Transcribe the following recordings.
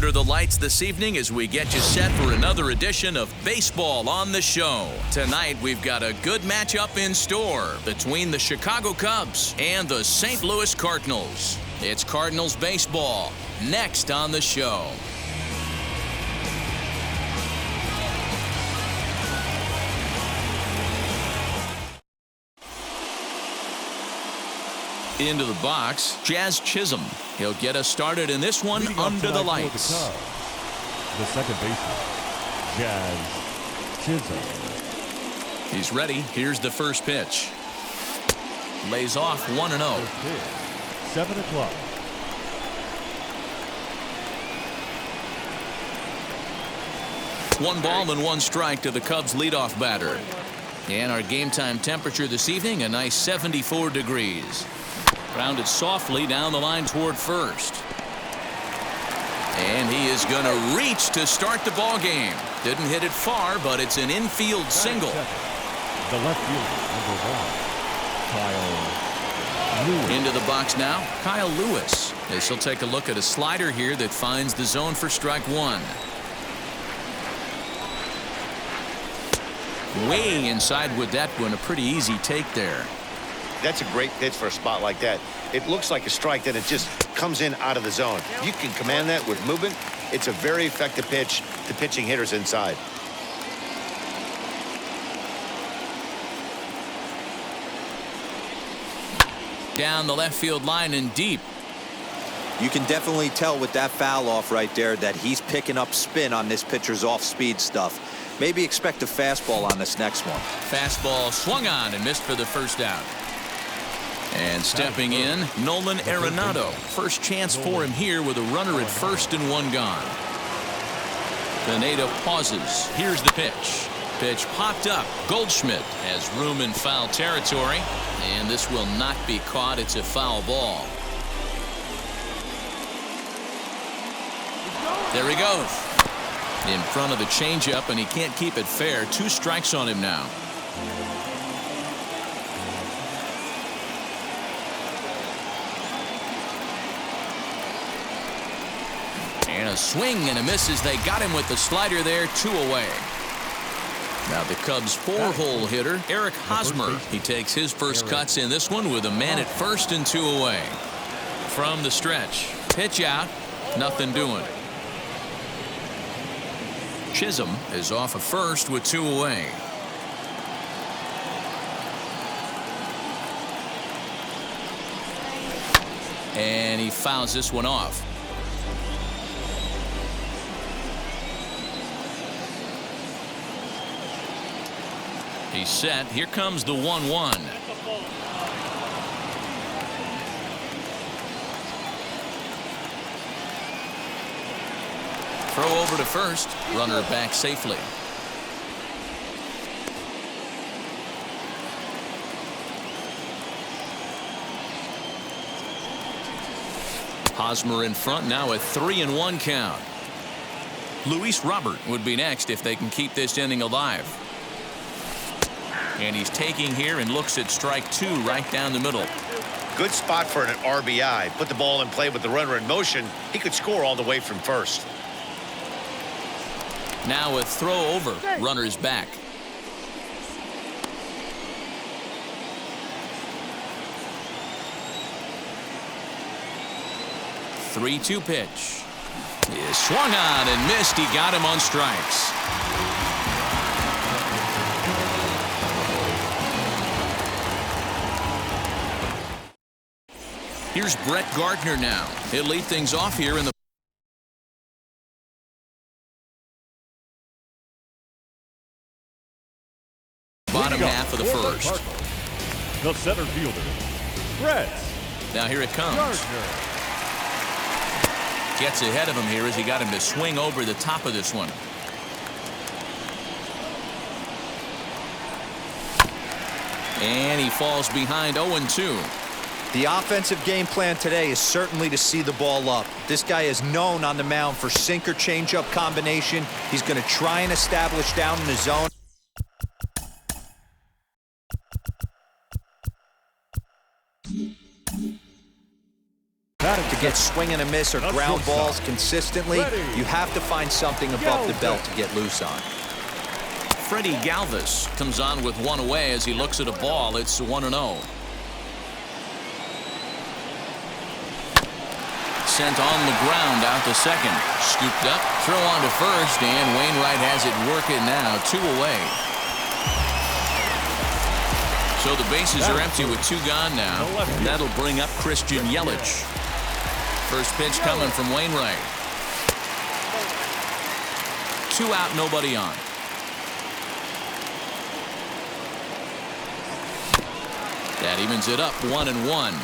under the lights this evening as we get you set for another edition of Baseball on the Show. Tonight, we've got a good matchup in store between the Chicago Cubs and the St. Louis Cardinals. It's Cardinals baseball next on the show. Into the box, Jazz Chisholm. He'll get us started in this one under the lights. The second baseman, Jazz Chisholm. He's ready. Here's the first pitch. Lays off 1-0. 7 o'clock. One ball and one strike to the Cubs leadoff batter. And our game time temperature this evening, a nice 74 degrees. Grounded softly down the line toward first. And he is going to reach to start the ball game. Didn't hit it far, but it's an infield single. The left fielder, number 1, Kyle Lewis. Into the box now, Kyle Lewis. As he'll take a look at a slider here that finds the zone for strike one. Way inside with that one, a pretty easy take there. That's a great pitch for a spot like that. It looks like a strike, then it just comes in out of the zone. You can command that with movement. It's a very effective pitch to pitching hitters inside. Down the left field line and deep. You can definitely tell with that foul off right there that he's picking up spin on this pitcher's off-speed stuff. Maybe expect a fastball on this next one. Fastball swung on and missed for the first out. And stepping in, Nolan Arenado. First chance for him here with a runner at first and one gone. The native pauses. Here's the pitch. Pitch popped up. Goldschmidt has room in foul territory. And this will not be caught. It's a foul ball. There he goes. In front of the changeup, and he can't keep it fair. 2 strikes on him now. And a swing and a miss as they got him with the slider there. 2 away. Now the Cubs' 4-hole hitter, Eric Hosmer. He takes his first cuts in this one with a man at first and 2 away. From the stretch. Pitch out. Nothing doing. Chisholm is off of first with 2 away. And he fouls this one off. He's set. Here comes the 1-1. Throw over to first. Runner back safely. Hosmer in front now, a 3-1 count. Luis Robert would be next if they can keep this inning alive. And he's taking here and looks at strike 2 right down the middle. Good spot for an RBI. Put the ball in play with the runner in motion. He could score all the way from first. Now a throw over. Runner's back. The 3-2 pitch. He is swung on and missed. He got him on strikes. Here's Brett Gardner now. He'll lead things off here in the bottom half of the first. The center fielder, Brett. Now here it comes. Gardner. Gets ahead of him here as he got him to swing over the top of this one. And he falls behind 0-2. The offensive game plan today is certainly to see the ball up. This guy is known on the mound for sinker changeup combination. He's going to try and establish down in the zone. To get swing and a miss or ground balls consistently, you have to find something above the belt to get loose on. Freddie Galvis comes on with one away as he looks at a ball. It's 1-0. Sent on the ground out to second. Scooped up, throw on to first, and Wainwright has it working now. 2 away. So the bases are empty with 2 gone now. And that'll bring up Christian Yelich. First pitch coming from Wainwright. 2 out, nobody on. That evens it up 1-1.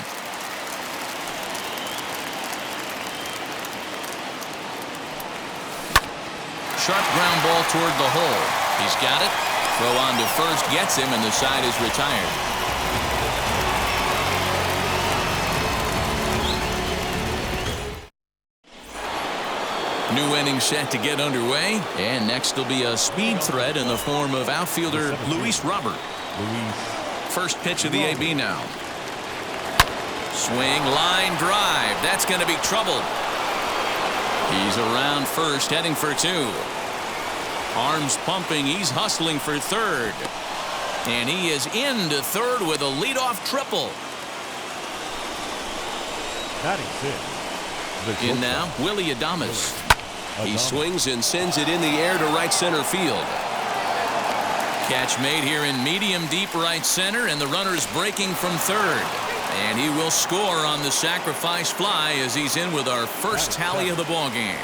Sharp ground ball toward the hole. He's got it. Throw on to first gets him, and the side is retired. New inning set to get underway, and next will be a speed threat in the form of outfielder Luis Robert. First pitch of the AB now. Swing, line drive. That's going to be trouble. He's around first, heading for 2. Arms pumping. He's hustling for third. And he is into third with a leadoff triple. In now, Willie Adames. He swings and sends it in the air to right center field. Catch made here in medium deep right center, and the runner's breaking from third. And he will score on the sacrifice fly as he's in with our first tally of the ball game.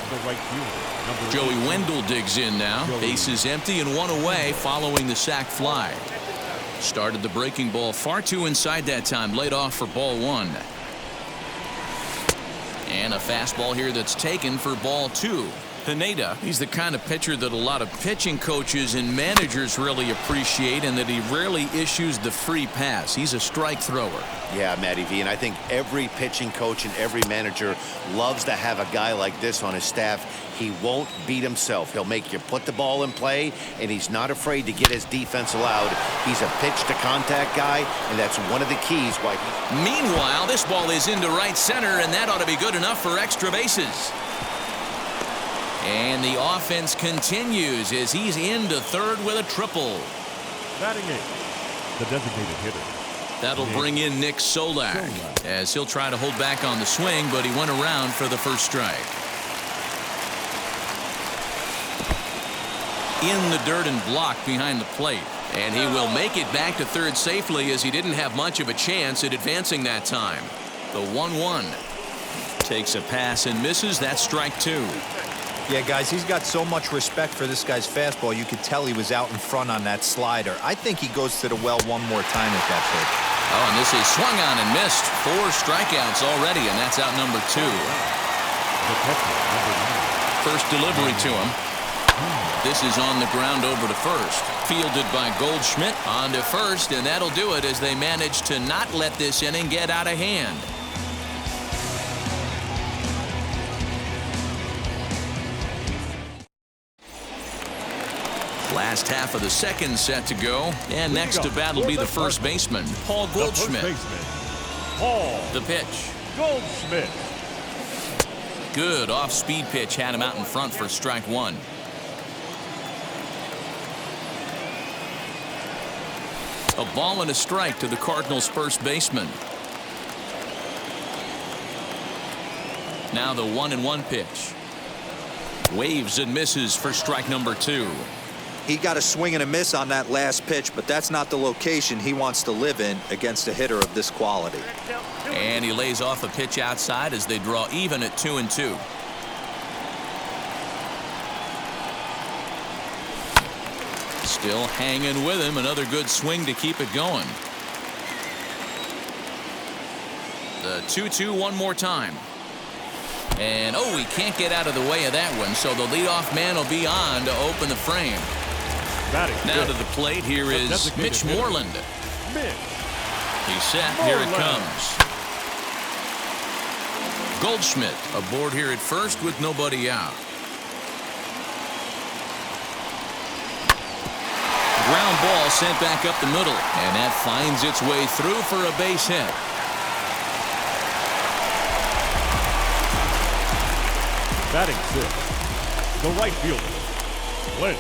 Joey Wendell digs in now. Bases empty and 1 away following the sac fly. Started the breaking ball far too inside that time. Laid off for ball 1. And a fastball here that's taken for ball 2. Pineda, he's the kind of pitcher that a lot of pitching coaches and managers really appreciate, and that he rarely issues the free pass. He's a strike thrower. Yeah, Matty V, and I think every pitching coach and every manager loves to have a guy like this on his staff. He won't beat himself. He'll make you put the ball in play, and he's not afraid to get his defense allowed. He's a pitch-to-contact guy, and that's one of the keys why he... Meanwhile, this ball is into right center, and that ought to be good enough for extra bases. And the offense continues as he's into third with a triple. Batting 8, the designated hitter. That'll bring in Nick Solak as he'll try to hold back on the swing, but he went around for the first strike. In the dirt and blocked behind the plate. And he will make it back to third safely as he didn't have much of a chance at advancing that time. The 1-1. Takes a pass and misses. That's strike 2. Yeah, guys, he's got so much respect for this guy's fastball. You could tell he was out in front on that slider. I think he goes to the well one more time at that pitch. Oh, and this is swung on and missed. 4 strikeouts already, and that's out number 2. First delivery to him. This is on the ground over to first. Fielded by Goldschmidt on to first, and that'll do it as they manage to not let this inning get out of hand. Last half of the second set to go, and next to bat will be the first baseman, Paul Goldschmidt. The pitch. Goldschmidt. Good off-speed pitch had him out in front for strike 1. A ball and a strike to the Cardinals' first baseman. Now the 1-1 pitch. Waves and misses for strike number 2. He got a swing and a miss on that last pitch, but that's not the location he wants to live in against a hitter of this quality. And he lays off a pitch outside as they draw even at 2-2. Still hanging with him. Another good swing to keep it going. The 2-2 one more time. And oh, he can't get out of the way of that one, so the leadoff man will be on to open the frame. Now to the plate, here is Mitch Moreland. He's set, here it comes. Goldschmidt aboard here at first with nobody out. Ground ball sent back up the middle, and that finds its way through for a base hit. Batting sixth, the right fielder, Clint.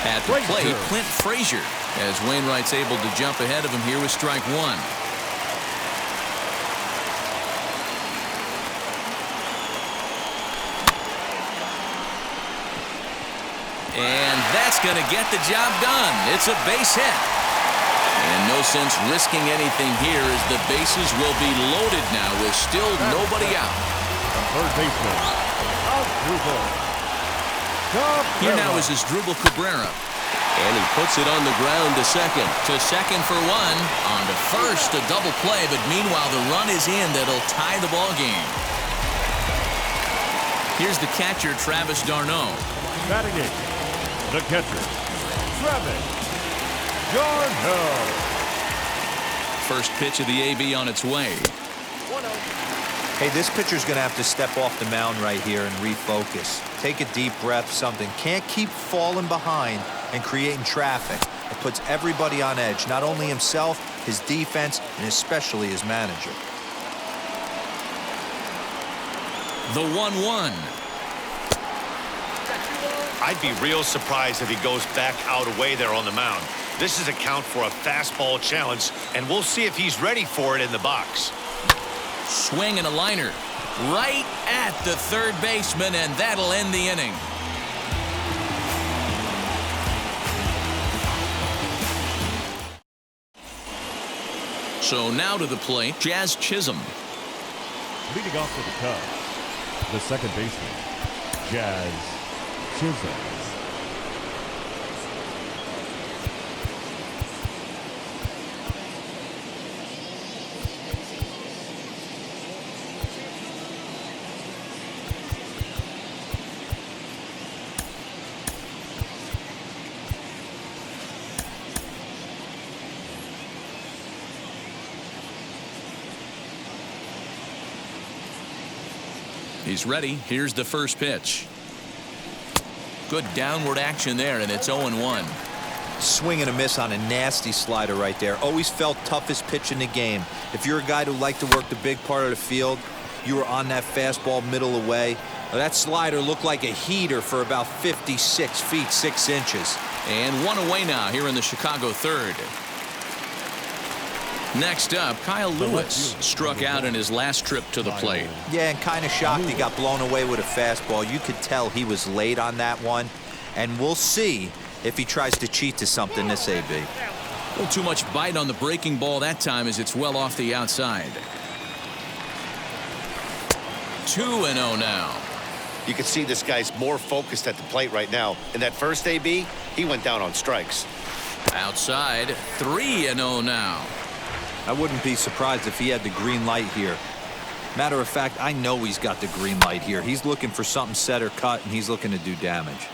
At the plate, Clint Frazier, as Wainwright's able to jump ahead of him here with strike one. And that's going to get the job done. It's a base hit. And no sense risking anything here as the bases will be loaded now with still nobody out. Third baseman, Here now is Asdrubal Cabrera. And he puts it on the ground to second. To second for one. On to first, a double play. But meanwhile, the run is in that'll tie the ball game. Here's the catcher, Travis d'Arnaud. Batting eighth, the catcher, Travis d'Arnaud. First pitch of the AB on its way. Hey, this pitcher's going to have to step off the mound right here and refocus. Take a deep breath, something. Can't keep falling behind and creating traffic. It puts everybody on edge, not only himself, his defense, and especially his manager. The 1-1. I'd be real surprised if he goes back out away there on the mound. This is a count for a fastball challenge, and we'll see if he's ready for it in the box. Swing and a liner right at the third baseman, and that'll end the inning. So now to the plate, Jazz Chisholm. Leading off for the Cubs, the second baseman, Jazz Chisholm. He's ready. Here's the first pitch. Good downward action there, and it's 0-1. Swing and a miss on a nasty slider right there. Always felt toughest pitch in the game. If you're a guy who liked to work the big part of the field, you were on that fastball middle away. That slider looked like a heater for about 56 feet 6 inches. And one away now here in the Chicago third. Next up, Kyle Lewis struck out in his last trip to the plate. Yeah, and kind of shocked he got blown away with a fastball. You could tell he was late on that one. And we'll see if he tries to cheat to something this AB. A little too much bite on the breaking ball that time as it's well off the outside. 2-0 now. You can see this guy's more focused at the plate right now. In that first AB, he went down on strikes. Outside, 3-0 now. I wouldn't be surprised if he had the green light here. Matter of fact, I know he's got the green light here. He's looking for something set or cut, and he's looking to do damage.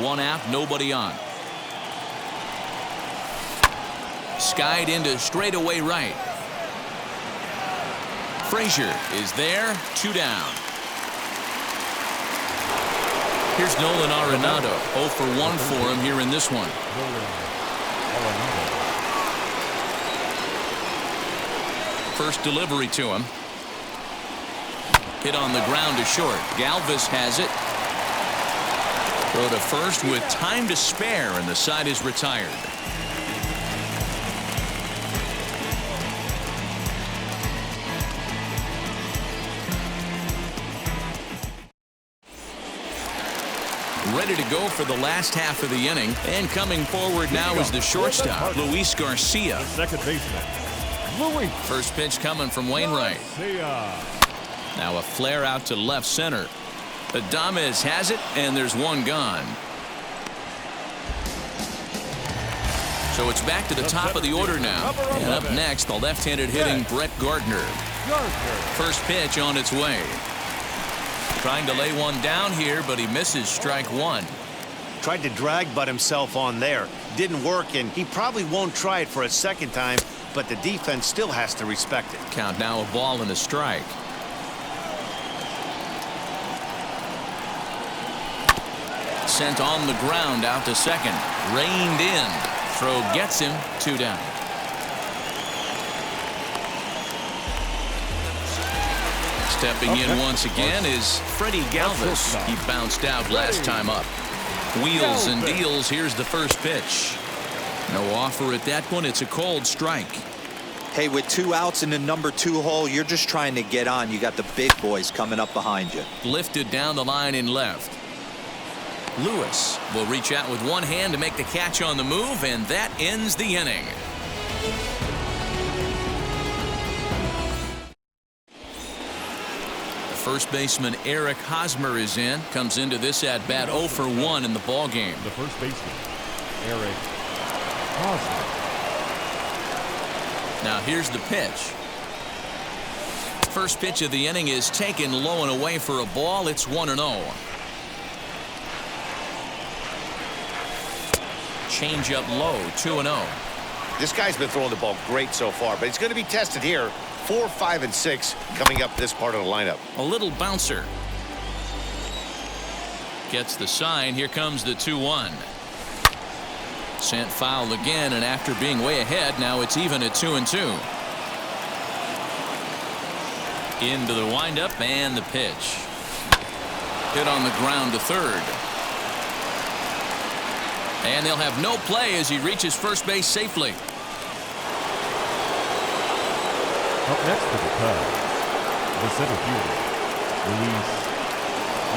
One out, nobody on. Skied into straightaway right. Frazier is there, 2 down. Here's Nolan Arenado. 0 for 1 for him here in this one. First delivery to him. Hit on the ground to short. Galvis has it. Throw to first with time to spare, and the side is retired. Ready to go for the last half of the inning. And coming forward now is the shortstop, Luis Garcia. Second baseman, Luis. First pitch coming from Wainwright. Now a flare out to left center. Adames has it, and there's one gone. So it's back to the top of the order now. And up next, the left-handed hitting Brett Gardner. First pitch on its way. Trying to lay one down here, but he misses strike one. Tried to drag butt himself on there. Didn't work, and he probably won't try it for a second time, but the defense still has to respect it. Count now a ball and a strike. Sent on the ground out to second. Reined in. Throw gets him, 2 down. Stepping in once again is Freddie Galvis. He bounced out last time up. Wheels and deals. Here's the first pitch. No offer at that one. It's a called strike. Hey, with 2 outs in the number 2 hole, you're just trying to get on. You got the big boys coming up behind you. Lifted down the line in left. Lewis will reach out with one hand to make the catch on the move, and that ends the inning. First baseman Eric Hosmer is in. Comes into this at bat 0 for 1 in the ball game. The first baseman, Eric Hosmer. Now here's the pitch. First pitch of the inning is taken low and away for a ball. It's 1-0. Change up low, 2-0. This guy's been throwing the ball great so far, but he's going to be tested here. 4, 5, and 6 coming up this part of the lineup. A little bouncer. Gets the sign. Here comes the 2-1. Sent foul again, and after being way ahead, now it's even at 2-2. Into the windup and the pitch. Hit on the ground to third. And they'll have no play as he reaches first base safely. Up next for the Cubs, the center fielder, Luis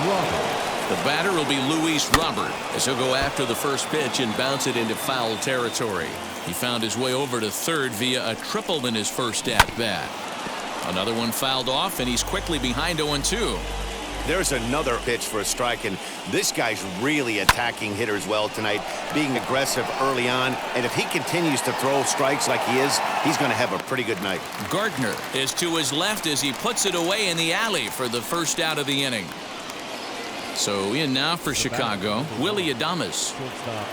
Robert. The batter will be Luis Robert as he'll go after the first pitch and bounce it into foul territory. He found his way over to third via a triple in his first at bat. Another one fouled off, and he's quickly behind 0-2. There's another pitch for a strike, and this guy's really attacking hitters well tonight, being aggressive early on. And if he continues to throw strikes like he is, he's going to have a pretty good night. Gardner is to his left as he puts it away in the alley for the first out of the inning. So in now for Chicago, Willie Adames. Shortstop,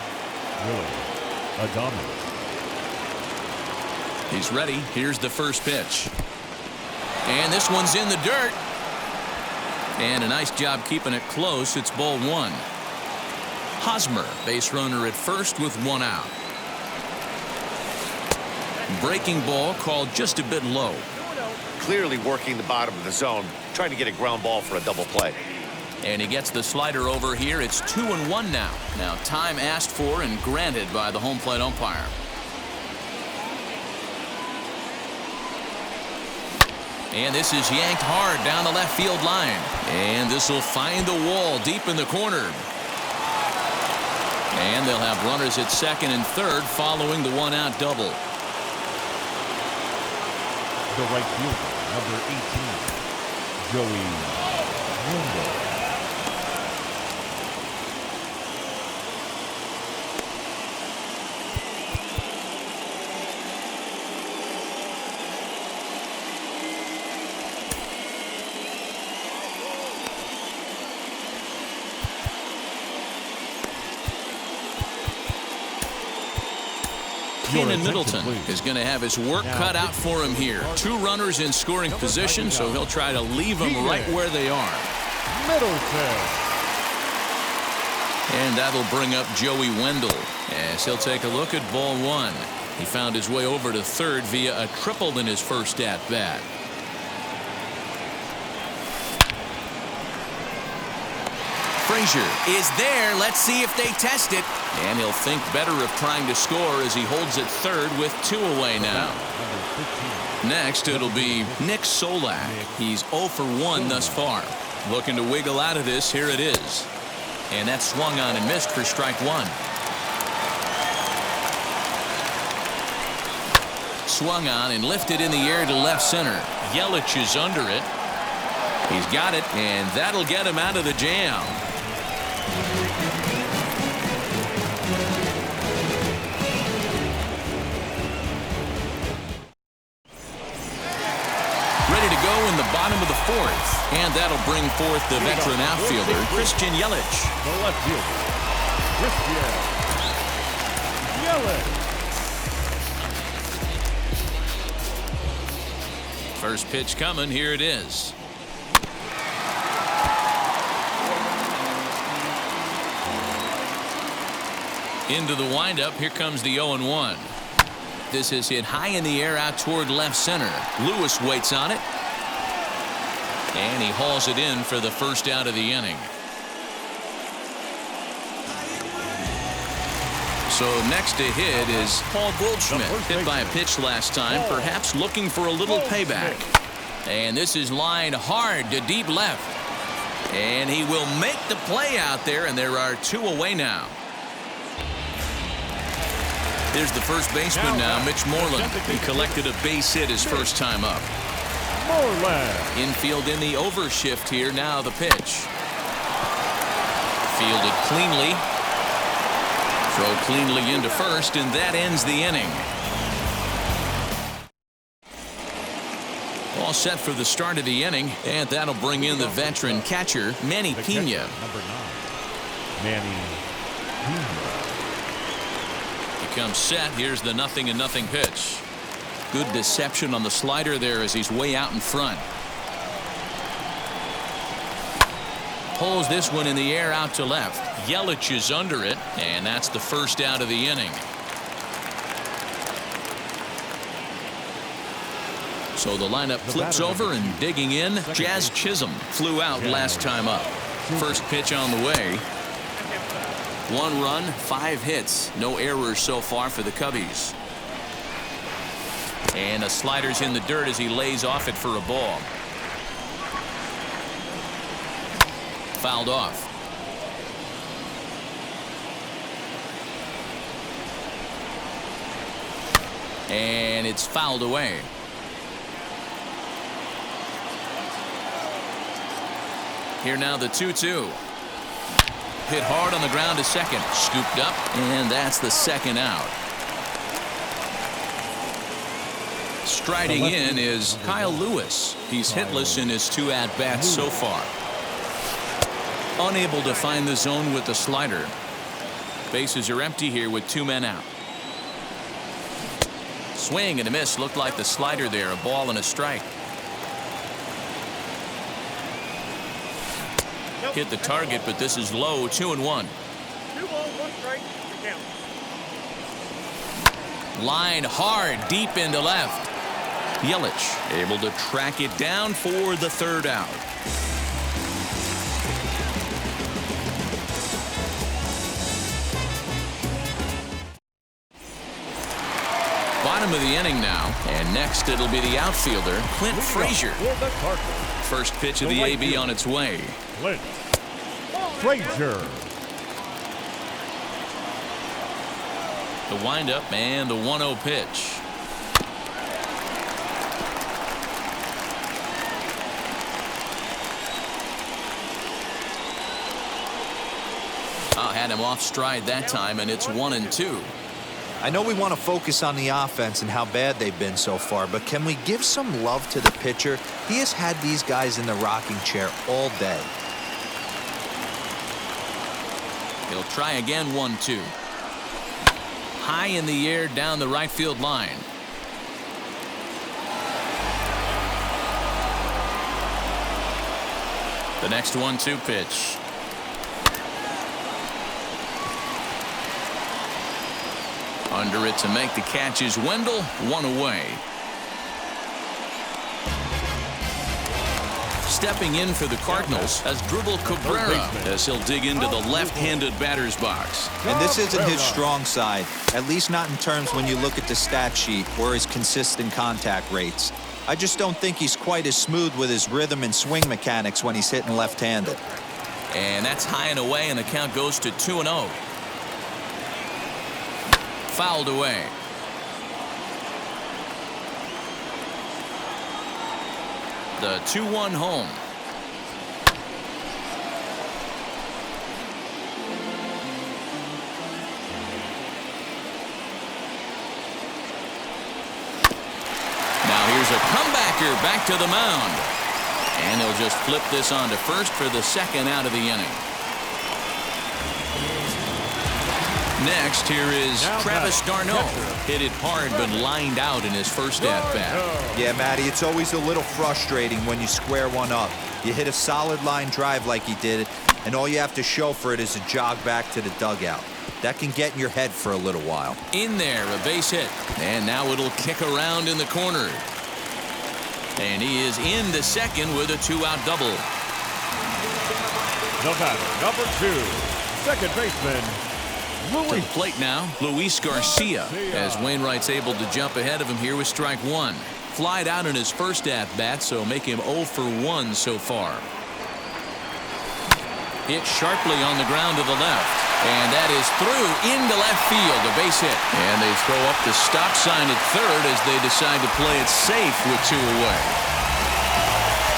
Willie Adames. He's ready. Here's the first pitch. And this one's in the dirt. And a nice job keeping it close. It's ball 1. Hosmer, base runner at first with 1 out. Breaking ball called just a bit low. Clearly working the bottom of the zone, trying to get a ground ball for a double play. And he gets the slider over here. It's 2-1 now. Now time asked for and granted by the home plate umpire. And this is yanked hard down the left field line. And this will find the wall deep in the corner. And they'll have runners at second and third following the 1-out double. The right fielder, number 18, Joey Wendell. Kenan Middleton is going to have his work cut out for him here. 2 runners in scoring position, so he'll try to leave them right where they are. Middleton. And that'll bring up Joey Wendell as he'll take a look at ball 1. He found his way over to third via a triple in his first at bat. Frazier is there. Let's see if they test it. And he'll think better of trying to score as he holds it third with 2 away now. Next, it'll be Nick Solak. He's 0 for 1 thus far. Looking to wiggle out of this. Here it is. And that's swung on and missed for strike 1. Swung on and lifted in the air to left center. Yelich is under it. He's got it, and that'll get him out of the jam. Ready to go in the bottom of the 4th, and that'll bring forth the veteran outfielder, Christian Yelich. The left fielder, Christian Yelich. First pitch coming. Here it is. Into the windup. Here comes the 0-1. This is hit high in the air out toward left center. Lewis waits on it. And he hauls it in for the first out of the inning. So next to hit is Paul Goldschmidt. Hit by a pitch last time, perhaps looking for a little payback. And this is lined hard to deep left. And he will make the play out there, and there are 2 away now. Here's the first baseman now, Mitch Moreland. He collected a base hit his first time up. Infield in the overshift here. Now the pitch. Fielded cleanly. Throw cleanly into first, and that ends the inning. All set for the start of the inning, and that'll bring in the veteran catcher, Manny Pena. Number 9, Manny Pena. He comes set. Here's the 0-0 pitch. Good deception on the slider there as he's way out in front. Pulls this one in the air out to left. Yelich is under it, and that's the first out of the inning. So the lineup flips over, and digging in, Jazz Chisholm flew out last time up. First pitch on the way. 1 run, 5 hits. No errors so far for the Cubbies. And a slider's in the dirt as he lays off it for a ball. Fouled off. And it's fouled away. Here now the 2-2. Hit hard on the ground to second. Scooped up, and that's the second out. Striding in is Kyle Lewis. He's hitless in his 2 at-bats so far. Unable to find the zone with the slider. Bases are empty here with 2 men out. Swing and a miss. Looked like the slider there. A ball and a strike. Hit the target, but this is low. 2-1. 2 balls, 1 strike. Count. Line hard deep into left. Yelich able to track it down for the 3rd out. Bottom of the inning now, and next it'll be the outfielder, Clint Frazier. First pitch of the AB on its way. Clint Frazier. The windup and the 1-0 pitch. Had him off stride that time, and it's 1-2. I know we want to focus on the offense and how bad they've been so far, but can we give some love to the pitcher? He has had these guys in the rocking chair all day. He'll try again. 1-2. High in the air down the right field line. The next 1-2 pitch. Under it to make the catch is Wendell. 1 away. Stepping in for the Cardinals as Dribble Cabrera as he'll dig into the left-handed batter's box. And this isn't his strong side, at least not in terms when you look at the stat sheet or his consistent contact rates. I just don't think he's quite as smooth with his rhythm and swing mechanics when he's hitting left-handed. And that's high and away, and the count goes to 2-0. Fouled away. The 2-1 home. Now here's a comebacker back to the mound. And he'll just flip this on to first for the 2nd out of the inning. Next, here is Travis d'Arnaud. Hit it hard, but lined out in his first at-bat. Yeah, Matty, it's always a little frustrating when you square one up. You hit a solid line drive like he did, and all you have to show for it is a jog back to the dugout. That can get in your head for a little while. In there, a base hit. And now it'll kick around in the corner. And he is into second with a 2-out double. The batter, number 2, second baseman, To the plate now, Luis Garcia, as Wainwright's able to jump ahead of him here with strike 1. Flied out in his first at-bat, so make him 0 for 1 so far. Hit sharply on the ground to the left. And that is through into left field, a base hit. And they throw up the stop sign at third as they decide to play it safe with 2 away.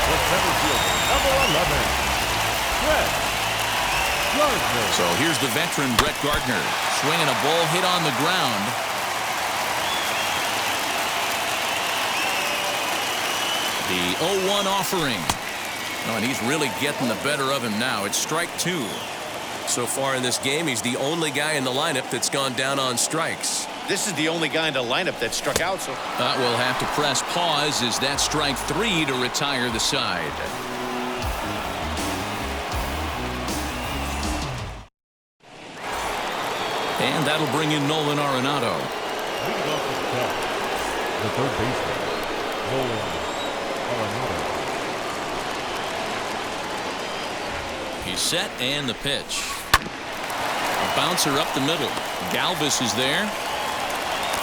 the center fielder, number 11, Brett Gardner. So here's the veteran Brett Gardner swinging a ball hit on the ground. The 0-1 offering. Oh, and he's really getting the better of him now. It's strike 2. So far in this game, he's the only guy in the lineup that's gone down on strikes. This is the only guy in the lineup that struck out. So We'll have to press pause as that strike 3 to retire the side. And that'll bring in Nolan Arenado. Leading off the top, the third baseman, Nolan Arenado. He's set and the pitch. A bouncer up the middle. Galvis is there.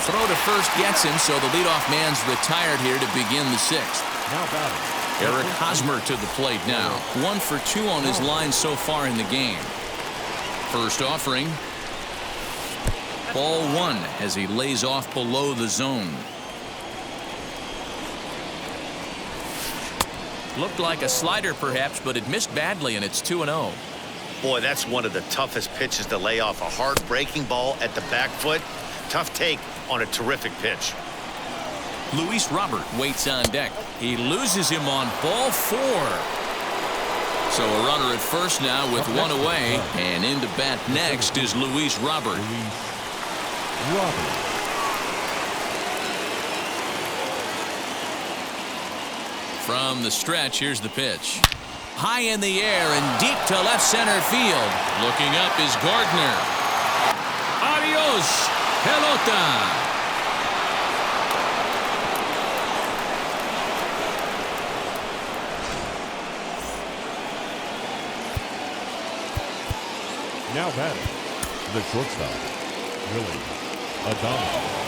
Throw to first gets him, so the leadoff man's retired here to begin the 6th. Now batting, Eric Hosmer to the plate now. 1 for 2 on his line so far in the game. First offering. Ball 1 as he lays off below the zone. Looked like a slider perhaps, but it missed badly, and it's 2-0. boy, that's one of the toughest pitches to lay off. A hard breaking ball at the back foot. Tough take on a terrific pitch. Luis Robert waits on deck. He loses him on ball 4. So a runner at first now with 1 away, and into bat next is Luis Robert. From the stretch, here's the pitch. High in the air and deep to left center field. Looking up is Gardner. Adios, pelota. Now batting, the shortstop, Willie Adames.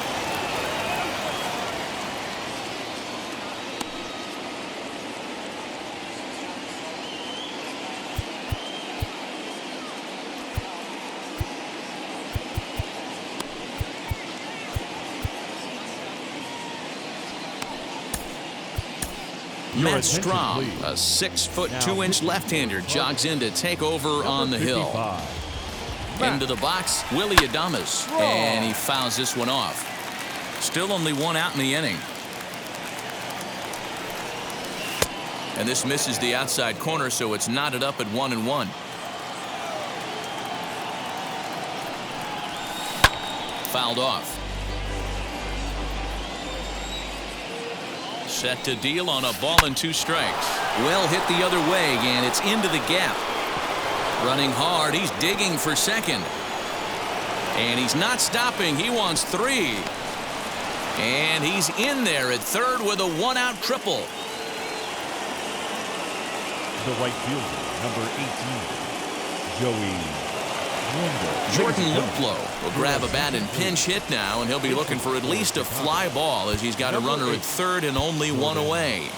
Matt Strahm, a 6'2" left-hander, jogs in to take over on the hill. Into the box, Willie Adames, and he fouls this one off. Still only 1 out in the inning. And this misses the outside corner, so it's knotted up at 1-1. Fouled off. Set to deal on a ball and 2 strikes. Well hit the other way, and it's into the gap. Running hard, he's digging for second. And he's not stopping, he wants 3. And he's in there at third with a 1-out triple. The right fielder, number 18, Joey Wonder. Jordan Luplow will grab a bat and pinch hit now, and he'll be looking for at least a fly ball as he's got a runner at third and only 1 away.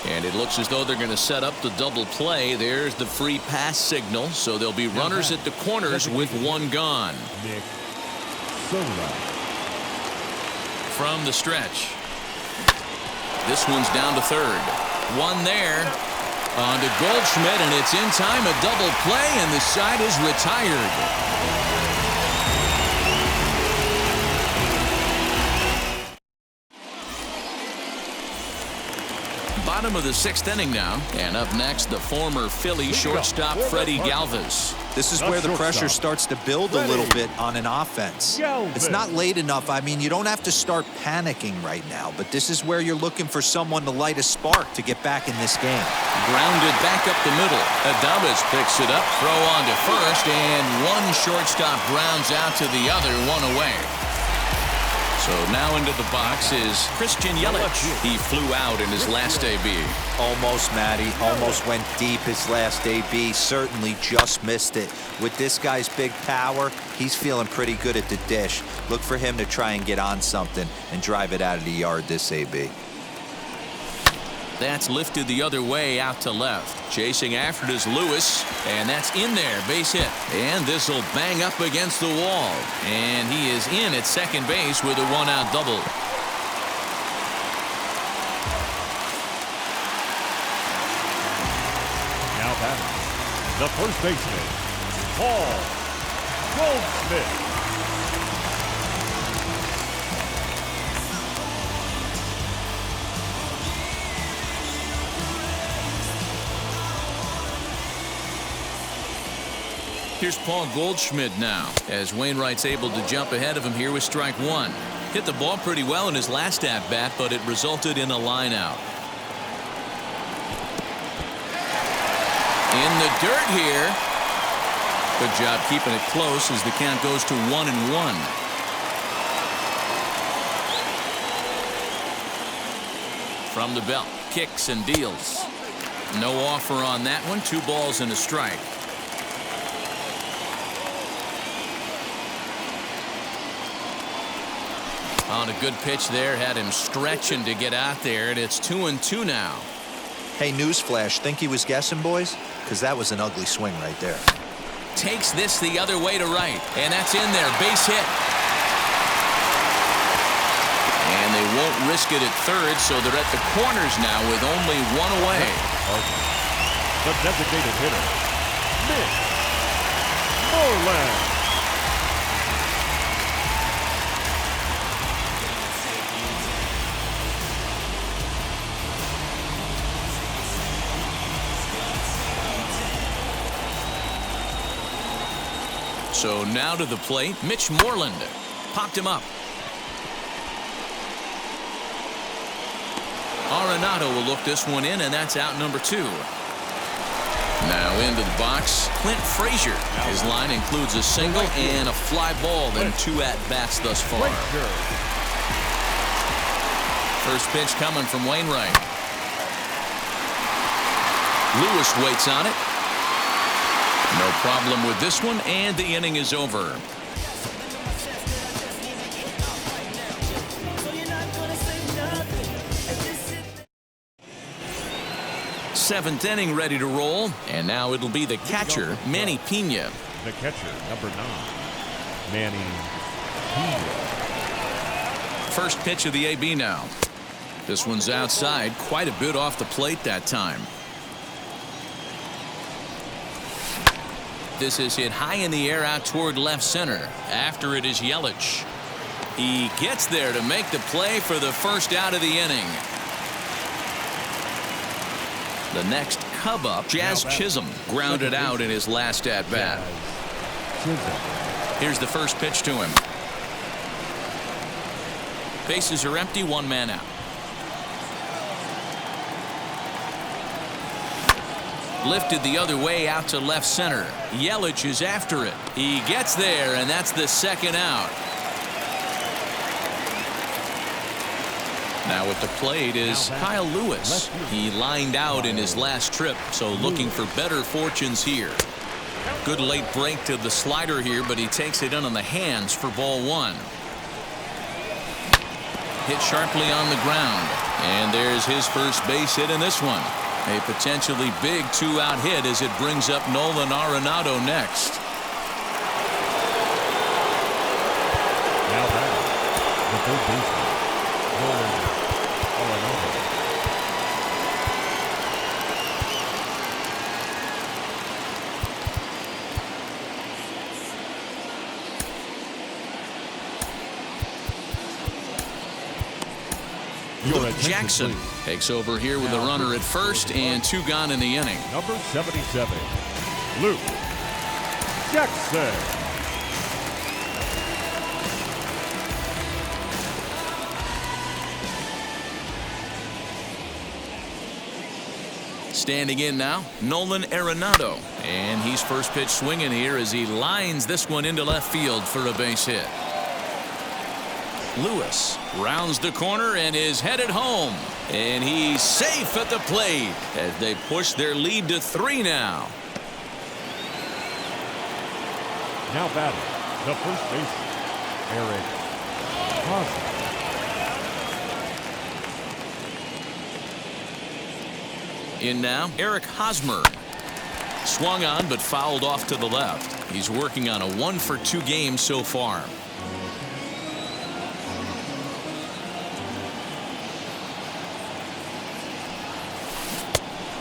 And it looks as though they're going to set up the double play. There's the free pass signal, so there'll be runners at the corners with 1 gone. Nick Sola. From the stretch. This one's down to third. 1 there. On to Goldschmidt, and it's in time. A double play, and the side is retired. bottom of the 6th inning now. And up next, the former Philly shortstop Freddie Galvis. This is where the pressure starts to build a little bit on an offense. It's not late enough. I mean, you don't have to start panicking right now, but this is where you're looking for someone to light a spark to get back in this game. Grounded back up the middle. Adames picks it up, throw on to first, and one shortstop grounds out to the other, one away. So now into the box is Christian Yelich. He flew out in his last AB. Almost, Matty. Almost went deep his last AB. Certainly just missed it. With this guy's big power, he's feeling pretty good at the dish. Look for him to try and get on something and drive it out of the yard this AB. That's lifted the other way out to left. Chasing after it is Lewis, and that's in there, base hit. And this will bang up against the wall. And he is in at second base with a one-out double. Now batting, the first baseman, Paul Goldschmidt. Here's Paul Goldschmidt now, as Wainwright's able to jump ahead of him here with strike one. Hit the ball pretty well in his last at-bat, but it resulted in a line out. In the dirt here. Good job keeping it close as the count goes to 1-1. From the belt, kicks and deals. No offer on that one. 2 balls and a strike. On a good pitch there, had him stretching to get out there, and it's 2-2 now. Hey, newsflash, think he was guessing, boys? Because that was an ugly swing right there. Takes this the other way to right, and that's in there, base hit. And they won't risk it at third, so they're at the corners now with only one away. The designated hitter, Mitch Moreland. So now to the plate, Mitch Moreland popped him up. Arenado will look this one in, and that's out number 2. Now into the box, Clint Frazier. His line includes a single and a fly ball, then 2 at-bats thus far. First pitch coming from Wainwright. Lewis waits on it. No problem with this one, and the inning is over. Seventh inning ready to roll, and now it'll be the catcher, Manny Pena. The catcher, number 9, Manny Pena. First pitch of the AB now. This one's outside, quite a bit off the plate that time. This is hit high in the air out toward left center. After it is Yelich. He gets there to make the play for the first out of the inning. The next Cub up, Jazz Chisholm, grounded out in his last at-bat. Here's the first pitch to him. Bases are empty, 1 man out. Lifted the other way out to left center. Yelich is after it. He gets there, and that's the second out. Now at the plate is Kyle Lewis. He lined out in his last trip, so looking for better fortunes here. Good late break to the slider here, but he takes it in on the hands for ball 1. Hit sharply on the ground, and there's his first base hit in this one. A potentially big 2-out hit as it brings up Nolan Arenado next. Now batting, the third baseman, Nolan Arenado. Your Luke attention, Jackson please. takes over here with a runner at first and 2 gone in the inning. Number 77, Luke Jackson. Standing in now, Nolan Arenado. And he's first pitch swinging here as he lines this one into left field for a base hit. Lewis rounds the corner and is headed home. And he's safe at the plate as they push their lead to 3 now. Now batting, the first baseman, Eric Hosmer. In now, Eric Hosmer. Swung on but fouled off to the left. He's working on a 1-for-2 game so far.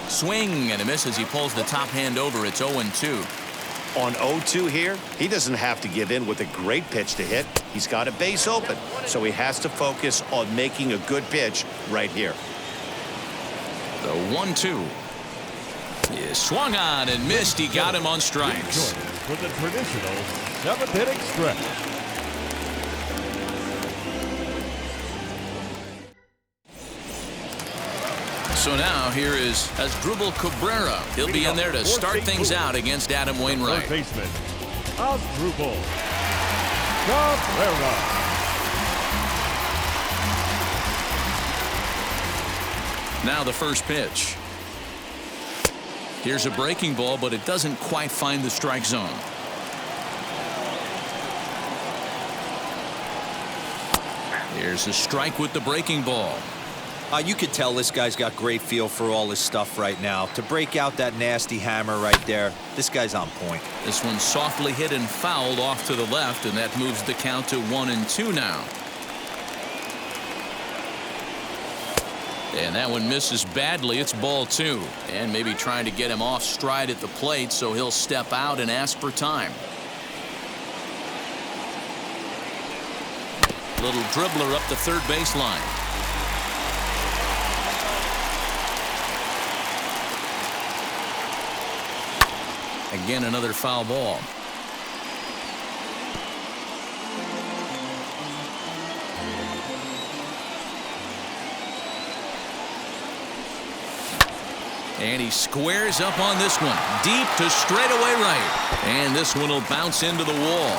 Swing and a miss as he pulls the top hand over. It's 0-2. On 0-2 here, he doesn't have to give in with a great pitch to hit. He's got a base open, so he has to focus on making a good pitch right here. The 1-2 is swung on and missed. He got him on strikes. For the traditional 7th inning stretch. So now here is Asdrubal Cabrera. He'll be in there to start things out against Adam Wainwright. Third baseman, Asdrubal Cabrera. Now the first pitch. Here's a breaking ball, but it doesn't quite find the strike zone. Here's a strike with the breaking ball. You could tell this guy's got great feel for all his stuff right now. To break out that nasty hammer right there, this guy's on point. This one softly hit and fouled off to the left, and that moves the count to 1-2 now. And that one misses badly. It's ball 2. And maybe trying to get him off stride at the plate, so he'll step out and ask for time. Little dribbler up the third baseline. Again, another foul ball. And he squares up on this one. Deep to straightaway right. And this one will bounce into the wall.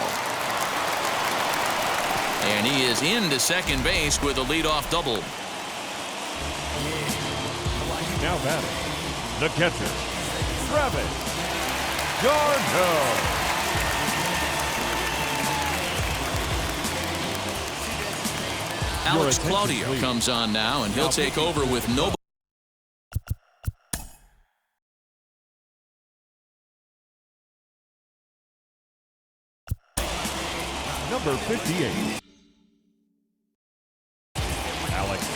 And he is into second base with a leadoff double. Now batting, the catcher, Travis Darno. Alex attention, Claudio please. comes on now, and he'll take over with nobody. Number 58, Alex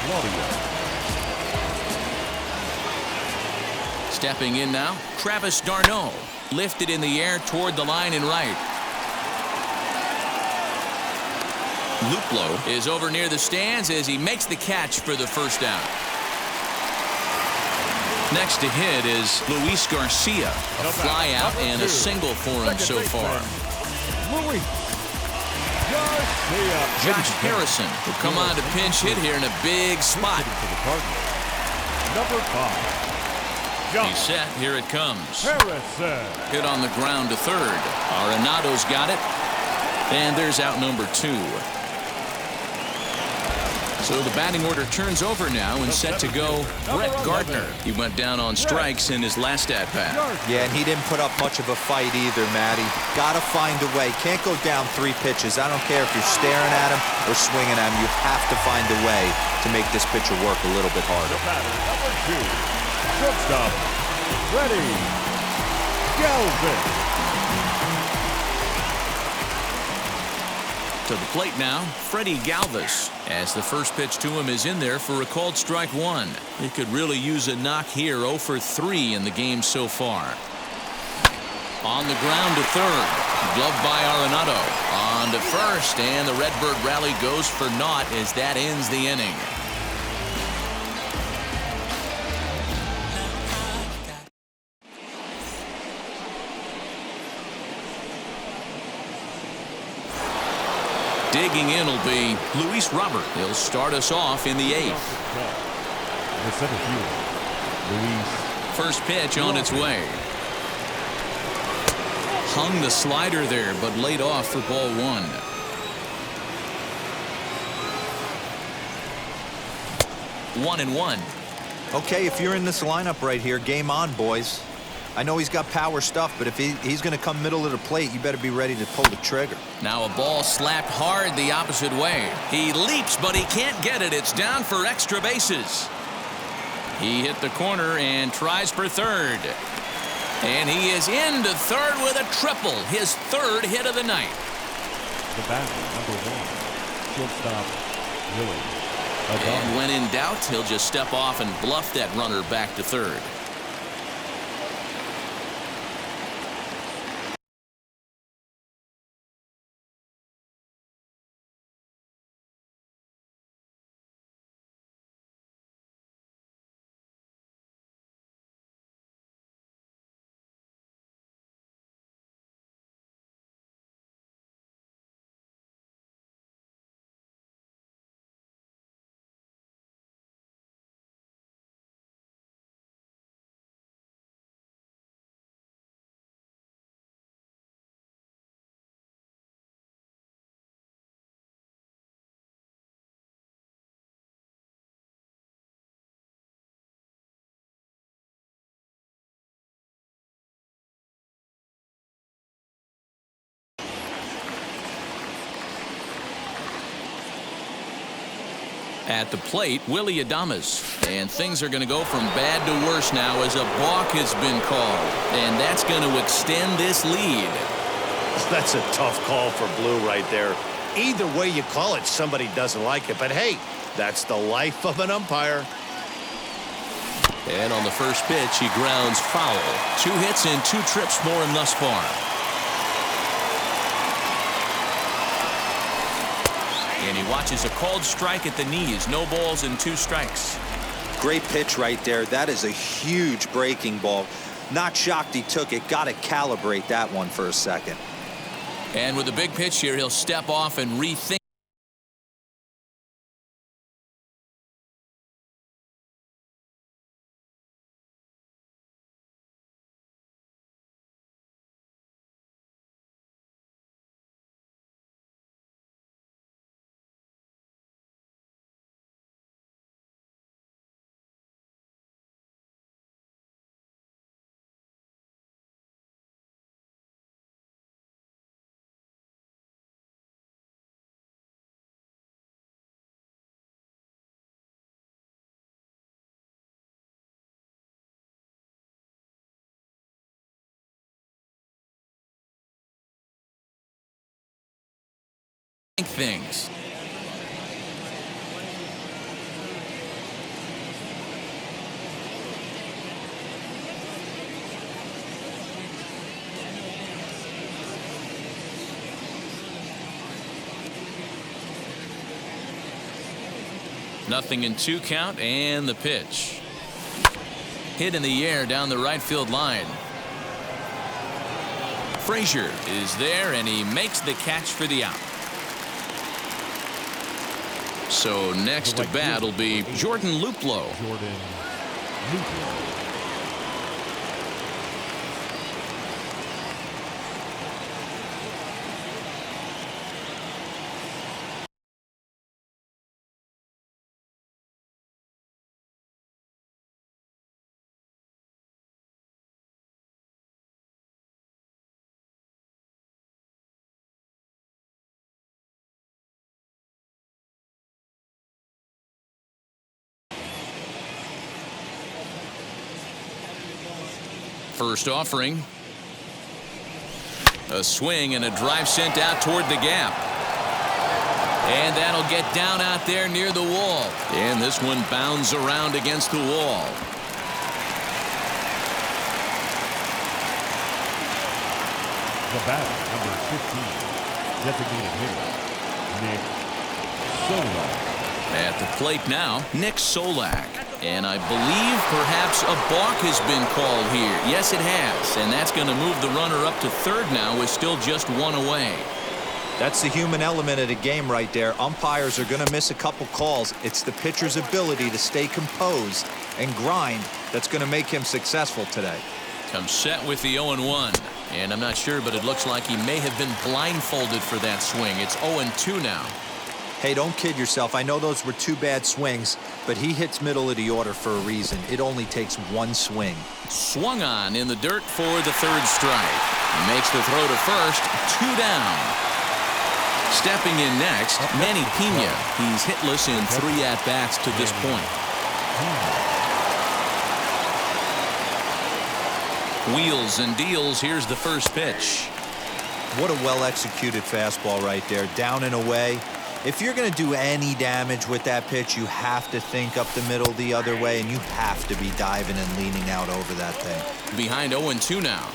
Claudio. Stepping in now, Travis Darno. Lifted in the air toward the line and right. Luplo is over near the stands as he makes the catch for the first down. Next to hit is Luis Garcia. A fly out and a single for him so far. Luis Garcia. Josh Harrison will come on to pinch hit here in a big spot. Number 5. He's set. Here it comes. Harrison. Hit on the ground to third. Arenado's got it. And there's out number 2. So the batting order turns over now and set to go Brett Gardner. He went down on strikes in his last at-bat. Yeah, and he didn't put up much of a fight either, Matty. Gotta find a way. Can't go down 3 pitches. I don't care if you're staring at him or swinging at him. You have to find a way to make this pitcher work a little bit harder. The batter, number 2. Shortstop, Freddie Galvin. To the plate now, Freddie Galvis, as the first pitch to him is in there for a called strike 1. He could really use a knock here. 0 for 3 in the game so far. On the ground to third. Gloved by Arenado. On to first, and the Redbird rally goes for naught as that ends the inning. Digging in will be Luis Robert. He'll start us off in the 8th. The center fielder, Luis. First pitch on its way. Hung the slider there, but laid off for ball 1. One and one. Okay, if you're in this lineup right here, game on, boys. I know he's got power stuff, but if he's going to come middle of the plate, you better be ready to pull the trigger. Now a ball slapped hard the opposite way. He leaps, but he can't get it. It's down for extra bases. He hit the corner and tries for third. And he is into third with a triple. His 3rd hit of the night. The batter, number 1, shortstop, Willie. And when in doubt, he'll just step off and bluff that runner back to third. At the plate, Willie Adames. And things are going to go from bad to worse now as a balk has been called. And that's going to extend this lead. That's a tough call for Blue right there. Either way you call it, somebody doesn't like it. But hey, that's the life of an umpire. And on the first pitch, he grounds foul. 2 hits and 2 trips for him thus far. And he watches a called strike at the knees. No balls and 2 strikes. Great pitch right there. That is a huge breaking ball. Not shocked he took it. Got to calibrate that one for a second. And with a big pitch here, he'll step off and rethink. Things. Nothing in 2 count and the pitch. Hit in the air down the right field line. Frazier is there and he makes the catch for the out. So next to bat will be Jordan Luplow. Jordan Luplow. First offering. A swing and a drive sent out toward the gap. And that'll get down out there near the wall. And this one bounds around against the wall. The batter, number 15, designated hitter, Nick Solak. At the plate now, Nick Solak. And I believe perhaps a balk has been called here. Yes, it has. And that's going to move the runner up to third now with still just 1 away. That's the human element of the game right there. Umpires are going to miss a couple calls. It's the pitcher's ability to stay composed and grind that's going to make him successful today. Comes set with the 0-1. And I'm not sure, but it looks like he may have been blindfolded for that swing. It's 0-2 now. Hey, don't kid yourself. I know those were 2 bad swings, but he hits middle of the order for a reason. It only takes 1 swing. Swung on in the dirt for the 3rd strike. He makes the throw to first. 2 down. Stepping in next, Manny Pena. He's hitless in 3 at-bats to this point. Wheels and deals. Here's the first pitch. What a well-executed fastball right there. Down and away. If you're going to do any damage with that pitch, you have to think up the middle the other way, and you have to be diving and leaning out over that thing. Behind 0-2 now.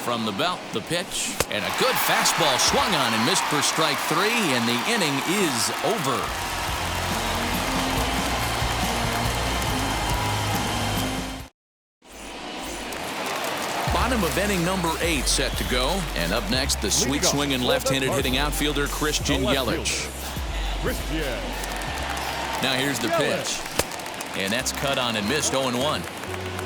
From the belt, the pitch, and a good fastball swung on and missed for strike 3, and the inning is over. Bottom of inning number 8 set to go. And up next, the sweet swinging left-handed hitting outfielder Christian Yelich. Now here's the pitch. And that's cut on and missed. 0-1.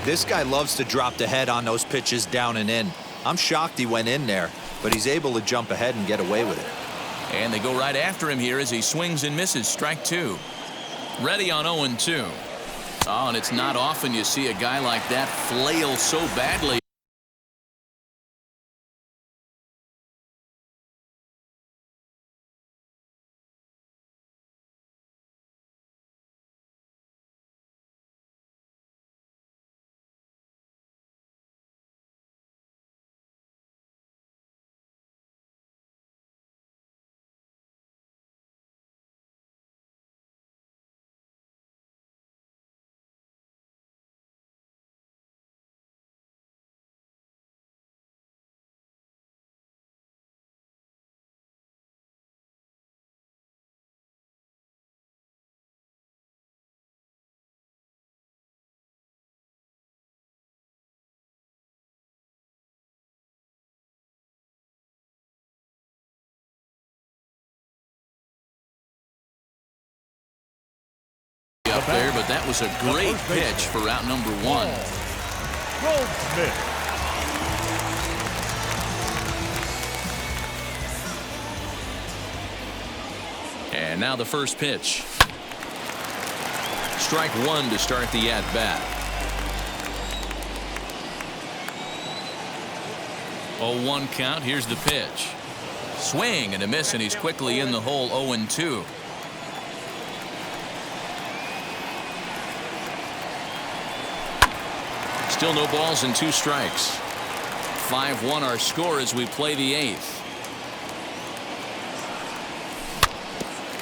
This guy loves to drop the head on those pitches down and in. I'm shocked he went in there, but he's able to jump ahead and get away with it. And they go right after him here as he swings and misses. Strike 2. Ready on 0-2. Oh, and it's not often you see a guy like that flail so badly. Up there, but that was a great pitch for out number 1. And now the first pitch. Strike 1 to start the at-bat. 0-1 count. Here's the pitch. Swing and a miss, and he's quickly in the hole. 0-2. Still no balls and 2 strikes. 5-1 our score as we play the 8th.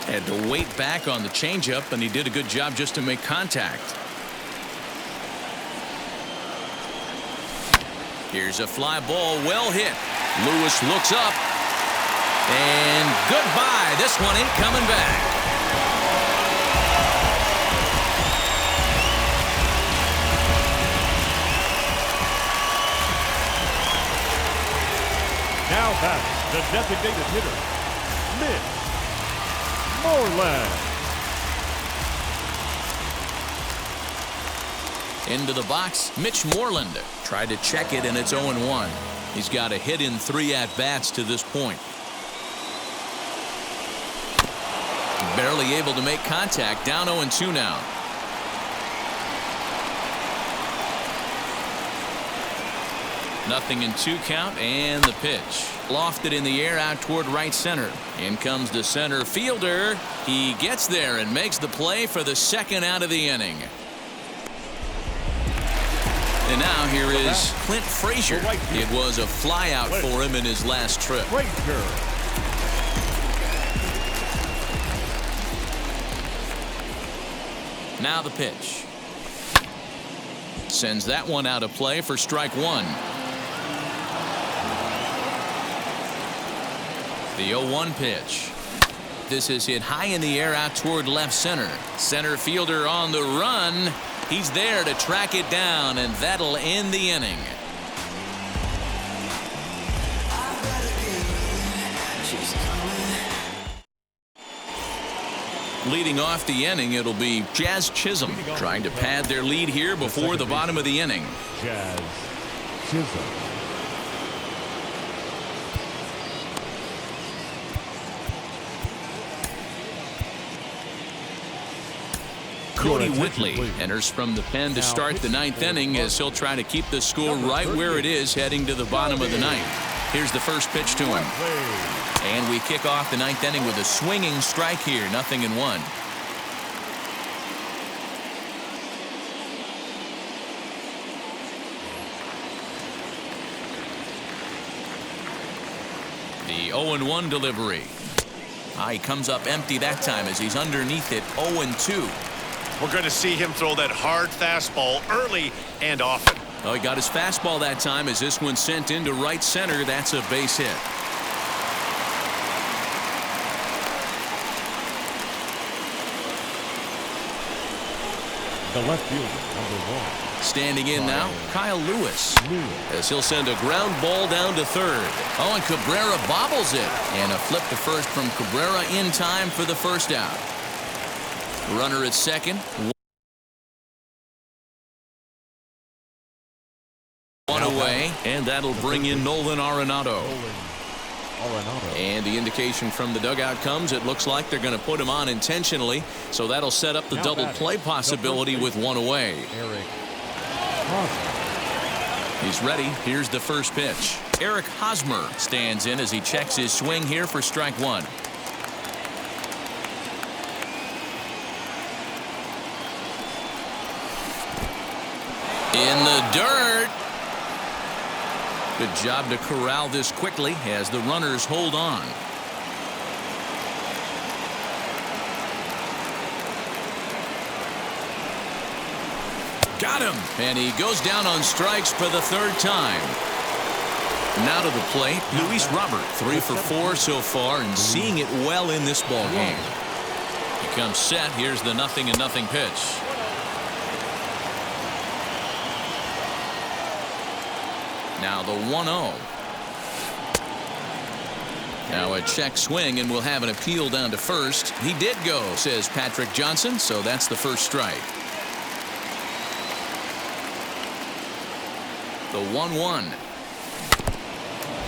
Had to wait back on the changeup, and he did a good job just to make contact. Here's a fly ball, well hit. Lewis looks up, and goodbye. This one ain't coming back. Now back, the designated hitter, Mitch Moreland. Into the box, Mitch Moreland tried to check it, and it's 0-1. He's got a hit in 3 at-bats to this point. Barely able to make contact. Down 0-2 now. Nothing in 2 count, and the pitch. Lofted in the air out toward right center. In comes the center fielder. He gets there and makes the play for the 2nd out of the inning. And now here is Clint Frazier. It was a fly out for him in his last trip. Now the pitch. Sends that one out of play for strike 1. The 0-1 pitch. This is hit high in the air out toward left center. Center fielder on the run. He's there to track it down, and that'll end the inning. Leading off the inning, it'll be Jazz Chisholm trying to pad their lead here before the bottom of the inning. Jazz Chisholm. Cody Whitley enters from the pen to start the ninth inning as he'll try to keep the score right where it is heading to the bottom of the ninth. Here's the first pitch to him. And we kick off the ninth inning with a swinging strike here, 0-1. The 0-1 delivery. He comes up empty that time as he's underneath it, 0-2. We're going to see him throw that hard fastball early and often. Oh, he got his fastball that time as this one sent into right center. That's a base hit. The left fielder, #1. Standing in now, Kyle Lewis, as he'll send a ground ball down to third. Oh, and Cabrera bobbles it. And a flip to first from Cabrera in time for the first out. Runner at second. One away, and that'll bring in Nolan Arenado. And the indication from the dugout comes, it looks like they're going to put him on intentionally, so that'll set up the double play possibility with one away. He's ready. Here's the first pitch. Eric Hosmer stands in as he checks his swing here for strike one. In the dirt. Good job to corral this quickly as the runners hold on. Got him. And he goes down on strikes for the third time. Now to the plate, Luis Robert, 3 for 4 so far and seeing it well in this ball game. He comes set. Here's the 0-0 pitch. Now the 1-0. Now a check swing, and we'll have an appeal down to first. He did go, says Patrick Johnson, so that's the first strike. The 1-1.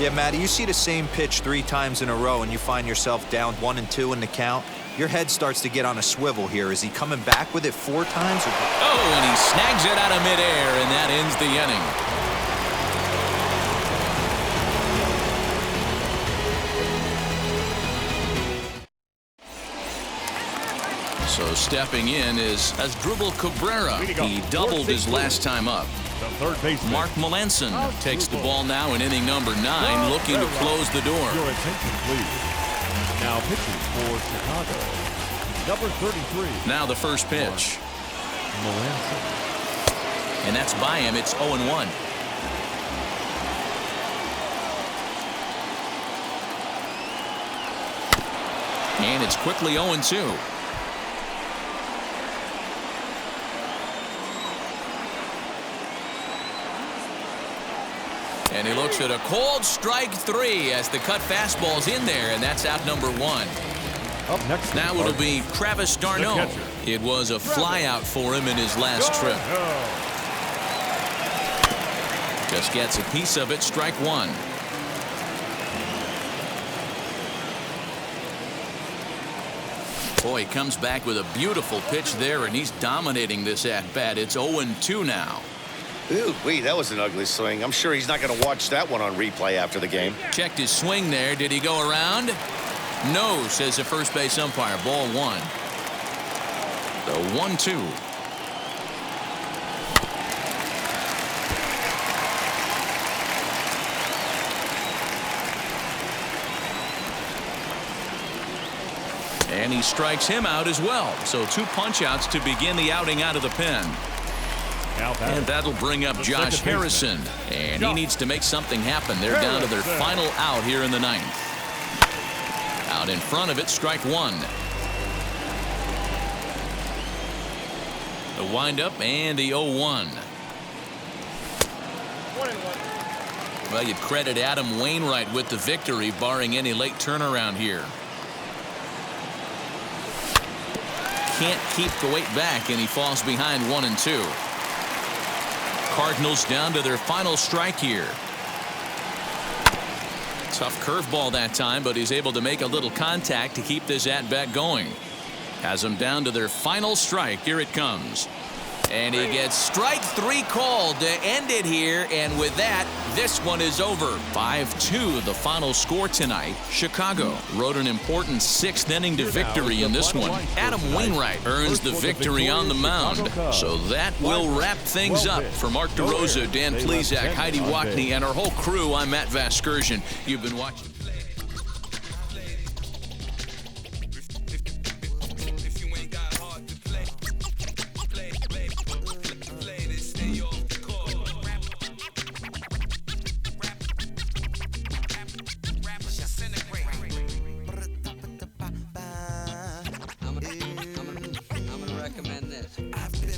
Yeah, Matty, you see the same pitch 3 times in a row and you find yourself down 1-2 in the count. Your head starts to get on a swivel here. Is he coming back with it 4 times? Oh, and he snags it out of midair, and that ends the inning. So stepping in is Asdrubal Cabrera. He doubled his last time up. Mark Melanson takes the ball now in inning number 9, looking to close the door. Your attention, please. Now pitching for Chicago, number 33. Now the first pitch. Melanson. And that's by him. It's 0-1. And it's quickly 0-2. And he looks at a cold strike 3 as the cut fastball's in there, and that's out number 1. Up next, now it'll be Travis d'Arnaud. It was a flyout for him in his last trip. Just gets a piece of it, strike 1. Boy, he comes back with a beautiful pitch there, and he's dominating this at-bat. It's 0-2 now. Ooh, wait, that was an ugly swing. I'm sure he's not going to watch that one on replay after the game. Checked his swing there. Did he go around? No, says the first base umpire. Ball 1. The 1-2. And he strikes him out as well. So 2 punch-outs to begin the outing out of the pen. And that'll bring up Josh Harrison. And he needs to make something happen. They're down to their final out here in the 9th. Out in front of it, strike 1. The windup and the 0-1. Well, you'd credit Adam Wainwright with the victory, barring any late turnaround here. can't keep the weight back, and he falls behind 1-2. Cardinals down to their final strike here. Tough curveball that time, but he's able to make a little contact to keep this at-bat going. Has them down to their final strike. Here it comes. And he gets strike 3 called to end it here. And with that, this one is over. 5-2 the final score tonight. Chicago rode an important 6th inning to victory in this one. Adam Wainwright earns the victory on the mound. So that will wrap things up. For Mark DeRosa, Dan Plesac, Heidi Wackney, and our whole crew, I'm Matt Vasgersian. You've been watching.